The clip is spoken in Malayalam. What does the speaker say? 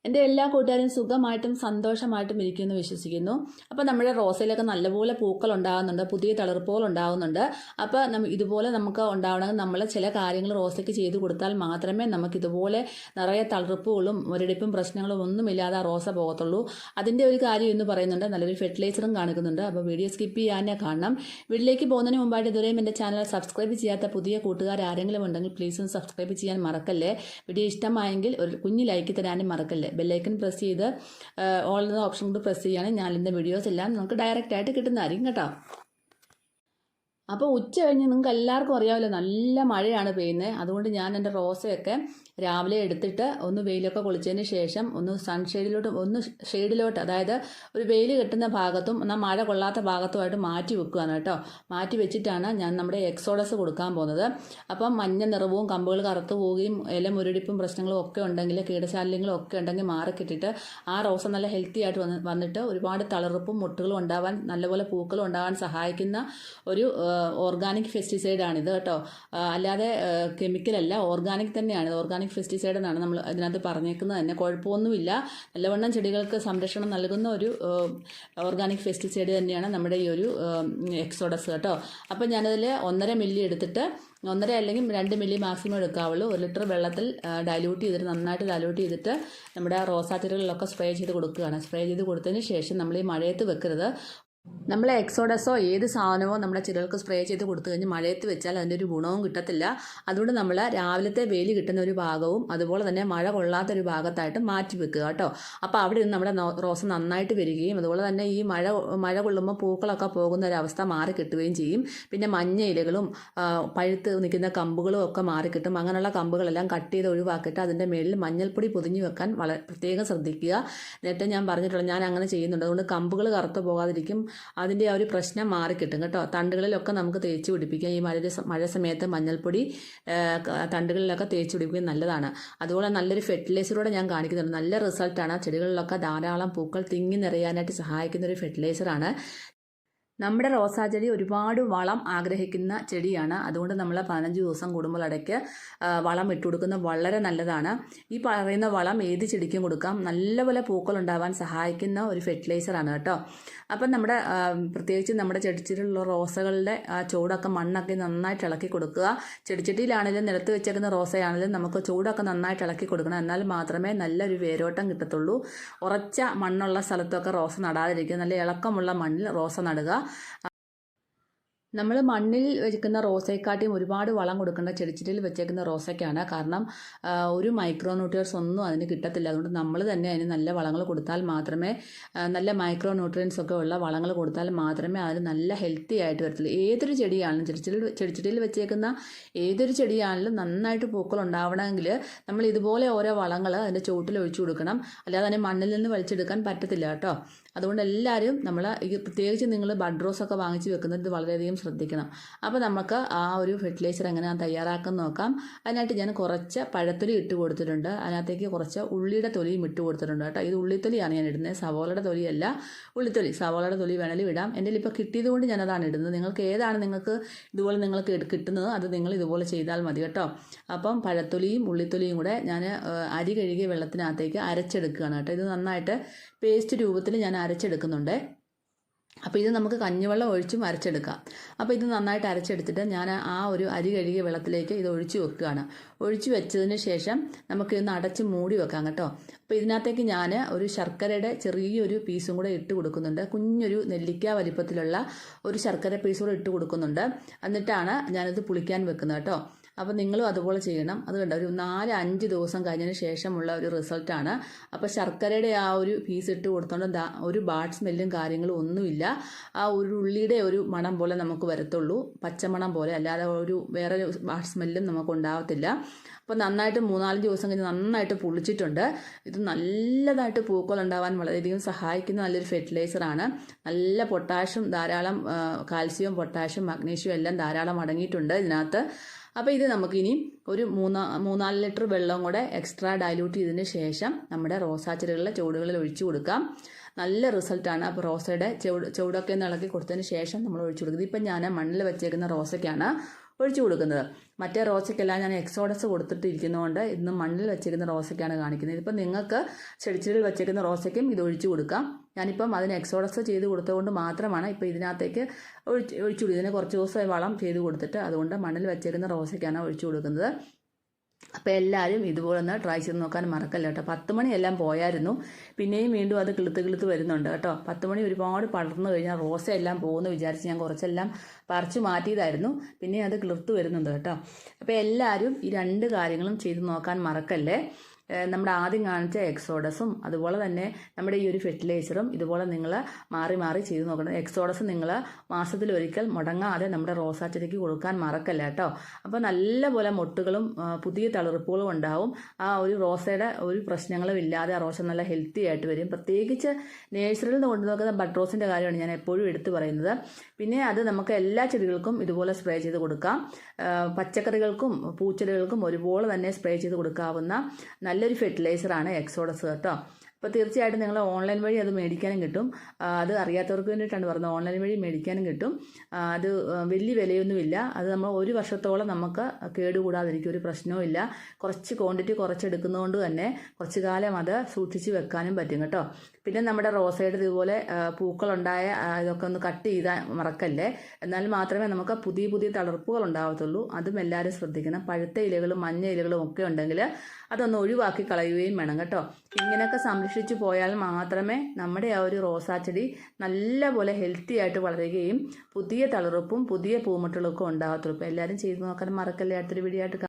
എൻ്റെ എല്ലാ കൂട്ടുകാരും സുഖമായിട്ടും സന്തോഷമായിട്ടും ഇരിക്കുമെന്ന് വിശ്വസിക്കുന്നു. അപ്പോൾ നമ്മുടെ റോസയിലൊക്കെ നല്ലപോലെ പൂക്കൾ ഉണ്ടാകുന്നുണ്ട്, പുതിയ തളിർപ്പുകൾ ഉണ്ടാകുന്നുണ്ട്. അപ്പോൾ ഇതുപോലെ നമുക്ക് ഉണ്ടാവണമെങ്കിൽ നമ്മൾ ചില കാര്യങ്ങൾ റോസയ്ക്ക് ചെയ്തു കൊടുത്താൽ മാത്രമേ നമുക്ക് ഇതുപോലെ നിറയെ തളിർപ്പുകളും ഒരിടിപ്പും പ്രശ്നങ്ങളും ഒന്നുമില്ലാതെ ആ റോസ പോകത്തുള്ളൂ. അതിൻ്റെ ഒരു കാര്യം എന്ന് പറയുന്നുണ്ട്, നല്ലൊരു ഫെർട്ടിലൈസറും കാണിക്കുന്നുണ്ട്. അപ്പോൾ വീഡിയോ സ്കിപ്പ് ചെയ്യാനേ കാണണം. വീട്ടിലേക്ക് പോകുന്നതിന് മുമ്പായിട്ട് ഇതുവരെയും എൻ്റെ ചാനൽ സബ്സ്ക്രൈബ് ചെയ്യാത്ത പുതിയ കൂട്ടുകാർ ആരെങ്കിലും ഉണ്ടെങ്കിൽ പ്ലീസ് ഒന്ന് സബ്സ്ക്രൈബ് ചെയ്യാൻ മറക്കല്ലേ. വീഡിയോ ഇഷ്ടമായെങ്കിൽ ഒരു കുഞ്ഞു ലൈക്ക് തരാനും മറക്കല്ലേ. ബെല്ലൈക്കൺ പ്രസ് ചെയ്ത് ഓൾ എന്ന ഓപ്ഷൻ കൊണ്ട് പ്രസ് ചെയ്യുകയാണെങ്കിൽ ഞാനിൻ്റെ വീഡിയോസ് എല്ലാം നമുക്ക് ഡയറക്റ്റ് ആയിട്ട് കിട്ടുന്നതായിരിക്കും കേട്ടോ. അപ്പോൾ ഉച്ച കഴിഞ്ഞ് നിങ്ങൾക്ക് എല്ലാവർക്കും അറിയാമല്ലോ, നല്ല മഴയാണ് പെയ്യുന്നത്. അതുകൊണ്ട് ഞാൻ എൻ്റെ റോസയൊക്കെ രാവിലെ എടുത്തിട്ട് ഒന്ന് വെയിലൊക്കെ കൊളിച്ചതിന് ശേഷം ഒന്ന് ഷെയ്ഡിലോട്ട് അതായത് ഒരു വെയിൽ കിട്ടുന്ന ഭാഗത്തും എന്നാൽ മഴ കൊള്ളാത്ത ഭാഗത്തുമായിട്ട് മാറ്റി വെക്കുകയാണ് കേട്ടോ. മാറ്റി വെച്ചിട്ടാണ് ഞാൻ നമ്മുടെ എക്സോഡസ് കൊടുക്കാൻ പോകുന്നത്. അപ്പം മഞ്ഞ നിറവും കമ്പുകൾ കറുത്തു പോവുകയും ഇല മുരടിപ്പും പ്രശ്നങ്ങളും ഒക്കെ ഉണ്ടെങ്കിൽ, കീടശാല്യങ്ങളും ഒക്കെ ഉണ്ടെങ്കിൽ മാറിക്കിട്ടിട്ട് ആ റോസ നല്ല ഹെൽത്തി ആയിട്ട് വന്നിട്ട് ഒരുപാട് തളിർപ്പും മുട്ടുകളും ഉണ്ടാവാൻ, നല്ലപോലെ പൂക്കളും ഉണ്ടാവാൻ സഹായിക്കുന്ന ഒരു ഓർഗാനിക് പെസ്റ്റിസൈഡാണിത് കേട്ടോ. അല്ലാതെ കെമിക്കലല്ല, ഓർഗാനിക് തന്നെയാണ്. ഓർഗാനിക് പെസ്റ്റിസൈഡ് എന്നാണ് നമ്മൾ അതിനകത്ത് പറഞ്ഞേക്കുന്നത് തന്നെ. കുഴപ്പമൊന്നുമില്ല. നല്ലവണ്ണം ചെടികൾക്ക് സംരക്ഷണം നൽകുന്ന ഒരു ഓർഗാനിക് പെസ്റ്റിസൈഡ് തന്നെയാണ് നമ്മുടെ ഈ ഒരു എക്സോഡസ് കേട്ടോ. അപ്പം ഞാനതിൽ 1.5 മില്ലി എടുത്തിട്ട്, 1.5 അല്ലെങ്കിൽ 2 മില്ലി മാക്സിമം എടുക്കാവുള്ളൂ. 1 ലിറ്റർ വെള്ളത്തിൽ ഡൈല്യൂട്ട് ചെയ്തിട്ട്, നന്നായിട്ട് ഡൈല്യൂട്ട് ചെയ്തിട്ട് നമ്മുടെ റോസാ ചെടികളിലൊക്കെ സ്പ്രേ ചെയ്ത് കൊടുക്കുകയാണ്. സ്പ്രേ ചെയ്ത് കൊടുത്തതിന് ശേഷം നമ്മൾ ഈ മഴയത്ത് വെക്കരുത്. നമ്മൾ എക്സോഡസോ ഏത് സാധനമോ നമ്മുടെ ചെടികൾക്ക് സ്പ്രേ ചെയ്ത് കൊടുത്തു കഴിഞ്ഞ് മഴയത്ത് വെച്ചാൽ അതിൻ്റെ ഒരു ഗുണവും കിട്ടത്തില്ല. അതുകൊണ്ട് നമ്മൾ രാവിലത്തെ വെയിൽ കിട്ടുന്ന ഒരു ഭാഗവും അതുപോലെ തന്നെ മഴ കൊള്ളാത്തൊരു ഭാഗത്തായിട്ട് മാറ്റി വെക്കുക കേട്ടോ. അപ്പോൾ അവിടെ നിന്ന് നമ്മുടെ റോസ നന്നായിട്ട് വരികയും അതുപോലെ തന്നെ ഈ മഴ കൊള്ളുമ്പോൾ പൂക്കളൊക്കെ പോകുന്ന ഒരവസ്ഥ മാറി കിട്ടുകയും ചെയ്യും. പിന്നെ മഞ്ഞ ഇലകളും പഴുത്ത് നിൽക്കുന്ന കമ്പുകളും ഒക്കെ മാറിക്കിട്ടും. അങ്ങനെയുള്ള കമ്പുകളെല്ലാം കട്ട് ചെയ്ത് ഒഴിവാക്കിയിട്ട് അതിൻ്റെ മേളിൽ മഞ്ഞൾപ്പൊടി പൊതിഞ്ഞ് വെക്കാൻ വളരെ പ്രത്യേകം ശ്രദ്ധിക്കുക. നേരത്തെ ഞാൻ പറഞ്ഞിട്ടുള്ള ഞാൻ അങ്ങനെ ചെയ്യുന്നുണ്ട്. അതുകൊണ്ട് കമ്പുകൾ കറുത്ത് പോകാതിരിക്കും. അതിൻ്റെ ആ ഒരു പ്രശ്നം മാറിക്കിട്ടും കേട്ടോ. തണ്ടുകളിലൊക്കെ നമുക്ക് തേച്ച് പിടിപ്പിക്കാം. ഈ മഴ സമയത്ത് മഞ്ഞൾപ്പൊടി തണ്ടുകളിലൊക്കെ തേച്ച് പിടിപ്പിക്കുന്നത് നല്ലതാണ്. അതുപോലെ നല്ലൊരു ഫെർട്ടിലൈസറോടെ ഞാൻ കാണിക്കുന്നുണ്ട്. നല്ല റിസൾട്ടാണ്. ചെടികളിലൊക്കെ ധാരാളം പൂക്കൾ തിങ്ങി നിറയാനായിട്ട് സഹായിക്കുന്ന ഒരു ഫെർട്ടിലൈസറാണ്. നമ്മുടെ റോസാ ചെടി ഒരുപാട് വളം ആഗ്രഹിക്കുന്ന ചെടിയാണ്. അതുകൊണ്ട് നമ്മൾ 15 ദിവസം കൂടുമ്പോൾ ഇടയ്ക്ക് വളം ഇട്ട് കൊടുക്കുന്നത് വളരെ നല്ലതാണ്. ഈ പറയുന്ന വളം ഏത് ചെടിക്കും കൊടുക്കാം. നല്ലപോലെ പൂക്കൾ ഉണ്ടാവാൻ സഹായിക്കുന്ന ഒരു ഫെർട്ടിലൈസറാണ് കേട്ടോ. അപ്പം നമ്മുടെ പ്രത്യേകിച്ച് നമ്മുടെ ചെടിച്ചട്ടിയിലുള്ള റോസകളുടെ ചൂടൊക്കെ മണ്ണൊക്കെ നന്നായിട്ട് ഇളക്കി കൊടുക്കുക. ചെടിച്ചട്ടിയിലാണെങ്കിലും നിലത്ത് വെച്ചേക്കുന്ന റോസയാണെങ്കിലും നമുക്ക് ചൂടൊക്കെ നന്നായിട്ട് ഇളക്കി കൊടുക്കണം. എന്നാൽ മാത്രമേ നല്ലൊരു വേരോട്ടം കിട്ടത്തുള്ളൂ. ഉറച്ച മണ്ണുള്ള സ്ഥലത്തൊക്കെ റോസ നടാതിരിക്കുക. നല്ല ഇളക്കമുള്ള മണ്ണിൽ റോസ നടുക. നമ്മൾ മണ്ണിൽ വെക്കുന്ന റോസയെക്കാട്ടിയും ഒരുപാട് വളം കൊടുക്കേണ്ട ചെടിച്ചട്ടിയിൽ വെച്ചേക്കുന്ന റോസയ്ക്കാണ്. കാരണം ഒരു മൈക്രോ ന്യൂട്രിയൻസ് ഒന്നും അതിന് കിട്ടത്തില്ല. അതുകൊണ്ട് നമ്മൾ തന്നെ അതിന് നല്ല വളങ്ങൾ കൊടുത്താൽ മാത്രമേ, നല്ല മൈക്രോ ന്യൂട്രിയൻസ് ഒക്കെ ഉള്ള വളങ്ങൾ കൊടുത്താൽ മാത്രമേ അതിന് നല്ല ഹെൽത്തി ആയിട്ട് വരത്തുള്ളൂ. ഏതൊരു ചെടിയാണെങ്കിലും ചെടിച്ചട്ടിയിൽ വെച്ചേക്കുന്ന ഏതൊരു ചെടിയാണെങ്കിലും നന്നായിട്ട് പൂക്കൾ ഉണ്ടാവണമെങ്കിൽ നമ്മൾ ഇതുപോലെ ഓരോ വളങ്ങൾ അതിൻ്റെ ചുവട്ടിൽ ഒഴിച്ചു കൊടുക്കണം. അല്ലാതെ അതിന് മണ്ണിൽ നിന്ന് വലിച്ചെടുക്കാൻ പറ്റത്തില്ല കേട്ടോ. അതുകൊണ്ട് എല്ലാവരും നമ്മൾ പ്രത്യേകിച്ച് നിങ്ങൾ ബഡ് റോസൊക്കെ വാങ്ങിച്ച് വെക്കുന്നത് വളരെയധികം ശ്രദ്ധിക്കണം. അപ്പോൾ നമുക്ക് ആ ഒരു ഫെർട്ടിലൈസർ എങ്ങനെയാണ് തയ്യാറാക്കുന്നത് നോക്കാം. അതിനായിട്ട് ഞാൻ കുറച്ച് പഴത്തൊലി ഇട്ട് കൊടുത്തിട്ടുണ്ട്. അതിനകത്തേക്ക് കുറച്ച് ഉള്ളിയുടെ തൊലിയും ഇട്ട് കൊടുത്തിട്ടുണ്ട് കേട്ടോ. ഇത് ഉള്ളിത്തൊലിയാണ് ഞാൻ ഇടുന്നത്, സവോളയുടെ തൊലിയല്ല, ഉള്ളിത്തൊലി. സവോളയുടെ തൊലി വേണമെങ്കിലും ഇടാം. എൻ്റെ ഇപ്പോൾ കിട്ടിയതുകൊണ്ട് ഞാനതാണ് ഇടുന്നത്. നിങ്ങൾക്ക് ഏതാണ് ഇതുപോലെ നിങ്ങൾക്ക് കിട്ടുന്നത് അത് നിങ്ങൾ ഇതുപോലെ ചെയ്താൽ മതി കേട്ടോ. അപ്പം പഴത്തൊലിയും ഉള്ളിത്തൊലിയും കൂടെ ഞാൻ അരി കഴുകിയ വെള്ളത്തിനകത്തേക്ക് അരച്ചെടുക്കുകയാണ് കേട്ടോ. ഇത് നന്നായിട്ട് പേസ്റ്റ് രൂപത്തിൽ ഞാൻ അരച്ചെടുക്കുന്നുണ്ട്. അപ്പോൾ ഇത് നമുക്ക് കഞ്ഞിവെള്ളം ഒഴിച്ചും അരച്ചെടുക്കാം. അപ്പോൾ ഇത് നന്നായിട്ട് അരച്ചെടുത്തിട്ട് ഞാൻ ആ ഒരു അരി കഴുകിയ വെള്ളത്തിലേക്ക് ഇത് ഒഴിച്ചു വെക്കുകയാണ്. ഒഴിച്ചു വെച്ചതിന് ശേഷം നമുക്ക് ഇന്ന് അടച്ച് മൂടി വെക്കാം കേട്ടോ. അപ്പോൾ ഇതിനകത്തേക്ക് ഞാൻ ഒരു ശർക്കരയുടെ ചെറിയൊരു പീസും കൂടെ ഇട്ട് കൊടുക്കുന്നുണ്ട്. കുഞ്ഞൊരു നെല്ലിക്ക വലിപ്പത്തിലുള്ള ഒരു ശർക്കര പീസ് കൂടെ ഇട്ട് കൊടുക്കുന്നുണ്ട്. എന്നിട്ടാണ് ഞാനിത് പുളിക്കാൻ വെക്കുന്നത് കേട്ടോ. അപ്പോൾ നിങ്ങളും അതുപോലെ ചെയ്യണം. അത് കണ്ട ഒരു 4-5 ദിവസം കഴിഞ്ഞതിന് ശേഷമുള്ള ഒരു റിസൾട്ടാണ്. അപ്പോൾ ശർക്കരയുടെ ആ ഒരു പീസ് ഇട്ട് കൊടുത്തോണ്ട് ഒരു ബാഡ് സ്മെല്ലും കാര്യങ്ങളും ഒന്നുമില്ല. ആ ഒരു ഉള്ളിയുടെ ഒരു മണം പോലെ നമുക്ക് വരത്തുള്ളൂ, പച്ചമണം പോലെ, അല്ലാതെ വേറെ ബാഡ് സ്മെല്ലും നമുക്ക് ഉണ്ടാവത്തില്ല. അപ്പോൾ നന്നായിട്ട് 3-4 ദിവസം കഴിഞ്ഞ് നന്നായിട്ട് പുളിച്ചിട്ടുണ്ട്. ഇത് നല്ലതായിട്ട് പൂക്കൾ ഉണ്ടാവാൻ വളരെയധികം സഹായിക്കുന്ന നല്ലൊരു ഫെർട്ടിലൈസറാണ്. നല്ല പൊട്ടാഷ്യം, ധാരാളം കാൽസ്യവും പൊട്ടാഷ്യം മഗ്നീഷ്യം എല്ലാം ധാരാളം അടങ്ങിയിട്ടുണ്ട് ഇതിനകത്ത്. അപ്പോൾ ഇത് നമുക്കിനി ഒരു 3-4 ലിറ്റർ വെള്ളം കൂടെ എക്സ്ട്രാ ഡൈല്യൂട്ട് ചെയ്തതിന് ശേഷം നമ്മുടെ റോസാ ചെടികളിലെ ചുവടുകളിൽ ഒഴിച്ചു കൊടുക്കാം. നല്ല റിസൾട്ടാണ്. അപ്പോൾ റോസയുടെ ചുവടൊക്കെ ഒന്ന് ഇളക്കി കൊടുത്തതിന് ശേഷം നമ്മൾ ഒഴിച്ചു കൊടുക്കുന്നത്. ഇപ്പം ഞാൻ മണ്ണിൽ വെച്ചേക്കുന്ന റോസയ്ക്കാണ് ഒഴിച്ചു കൊടുക്കുന്നത്. മറ്റേ റോസയ്ക്കെല്ലാം ഞാൻ എക്സോഡസ് കൊടുത്തിട്ടിരിക്കുന്നതുകൊണ്ട് ഇന്ന് മണ്ണിൽ വെച്ചിരിക്കുന്ന റോസയ്ക്കാണ് കാണിക്കുന്നത്. ഇതിപ്പോൾ നിങ്ങൾക്ക് ചെടിച്ചെടിയിൽ വെച്ചിരിക്കുന്ന റോസയ്ക്കും ഇത് ഒഴിച്ചു കൊടുക്കാം. ഞാനിപ്പം അതിന് എക്സോഡസ് ചെയ്ത് കൊടുത്തതുകൊണ്ട് മാത്രമാണ് ഇപ്പോൾ ഇതിനകത്തേക്ക് ഒഴിച്ചു കൊടുക്കുന്നത്. ഇതിന് കുറച്ച് ദിവസമായി വളം ചെയ്ത് കൊടുത്തിട്ട് അതുകൊണ്ട് മണ്ണിൽ വെച്ചിരിക്കുന്ന റോസയ്ക്കാണ് ഒഴിച്ചു കൊടുക്കുന്നത്. അപ്പോൾ എല്ലാവരും ഇതുപോലെ ഒന്ന് ട്രൈ ചെയ്ത് നോക്കാൻ മറക്കല്ല കേട്ടോ. 10 മണിയെല്ലാം പോയായിരുന്നു, പിന്നെയും വീണ്ടും അത് കിളുത്ത് വരുന്നുണ്ട് കേട്ടോ. 10 മണി ഒരുപാട് പടർന്നു കഴിഞ്ഞാൽ റോസ എല്ലാം പോകുമെന്ന് വിചാരിച്ച് ഞാൻ കുറച്ചെല്ലാം പറിച്ചു മാറ്റിയതായിരുന്നു. പിന്നെ അത് കിളുത്ത് വരുന്നുണ്ട് കേട്ടോ. അപ്പോൾ എല്ലാവരും ഈ 2 കാര്യങ്ങളും ചെയ്ത് നോക്കാൻ മറക്കല്ലേ. നമ്മുടെ ആദ്യം കാണിച്ച എക്സോഡസും അതുപോലെ തന്നെ നമ്മുടെ ഈ ഒരു ഫെർട്ടിലൈസറും ഇതുപോലെ നിങ്ങൾ മാറി ചെയ്ത് നോക്കണം. എക്സോഡസ് നിങ്ങൾ മാസത്തിലൊരിക്കൽ മുടങ്ങാതെ നമ്മുടെ റോസാ ചെടിക്ക് കൊടുക്കാൻ മറക്കല്ല കേട്ടോ. അപ്പോൾ നല്ലപോലെ മൊട്ടുകളും പുതിയ തളിർപ്പുകളും ഉണ്ടാവും. ആ ഒരു റോസയുടെ ഒരു പ്രശ്നങ്ങളും ഇല്ലാതെ ആ റോസ നല്ല ഹെൽത്തി ആയിട്ട് വരും. പ്രത്യേകിച്ച് നേഴ്സറിയിൽ നിന്ന് കൊണ്ടു നോക്കുന്ന ബഡ് റോസിൻ്റെ കാര്യമാണ് ഞാൻ എപ്പോഴും എടുത്തു പറയുന്നത്. പിന്നെ അത് നമുക്ക് എല്ലാ ചെടികൾക്കും ഇതുപോലെ സ്പ്രേ ചെയ്ത് കൊടുക്കാം. പച്ചക്കറികൾക്കും പൂച്ചെടികൾക്കും ഒരുപോലെ തന്നെ സ്പ്രേ ചെയ്ത് കൊടുക്കാവുന്ന നല്ലൊരു ഫെർട്ടിലൈസറാണ് എക്സോഡസ് കേട്ടോ. അപ്പോൾ തീർച്ചയായിട്ടും നിങ്ങൾ ഓൺലൈൻ വഴി അത് മേടിക്കാനും കിട്ടും. അത് അറിയാത്തവർക്ക് വേണ്ടിയിട്ടാണ് പറഞ്ഞത്, ഓൺലൈൻ വഴി മേടിക്കാനും കിട്ടും. അത് വലിയ വിലയൊന്നുമില്ല. അത് നമ്മൾ 1 വർഷത്തോളം നമുക്ക് കേടുകൂടാതിരിക്കും, ഒരു പ്രശ്നവും ഇല്ല. കുറച്ച് ക്വാണ്ടിറ്റി കുറച്ചെടുക്കുന്നതുകൊണ്ട് തന്നെ കുറച്ച് കാലം അത് സൂക്ഷിച്ച് വെക്കാനും പറ്റും കേട്ടോ. പിന്നെ നമ്മുടെ റോസയുടെ ഇതുപോലെ പൂക്കളുണ്ടായ ഇതൊക്കെ ഒന്ന് കട്ട് ചെയ്താൽ മറക്കല്ലേ. എന്നാൽ മാത്രമേ നമുക്ക് പുതിയ തളിർപ്പുകൾ ഉണ്ടാവത്തുള്ളൂ. അതും എല്ലാവരും ശ്രദ്ധിക്കണം. പഴുത്ത ഇലകളും മഞ്ഞ ഇലകളും ഒക്കെ ഉണ്ടെങ്കിൽ അതൊന്ന് ഒഴിവാക്കി കളയുകയും വേണം കേട്ടോ. ഇങ്ങനെയൊക്കെ സംരക്ഷിച്ചു പോയാൽ മാത്രമേ നമ്മുടെ ആ ഒരു റോസാ ചെടി നല്ലപോലെ ഹെൽത്തി ആയിട്ട് വളരുകയും പുതിയ തളിർപ്പും പുതിയ പൂമുട്ടുകളൊക്കെ ഉണ്ടാകത്തുള്ളൂ. അപ്പോൾ എല്ലാവരും ചെയ്ത് നോക്കാൻ മറക്കല്ലേ. അടുത്തൊരു വീഡിയോ ആയിട്ട്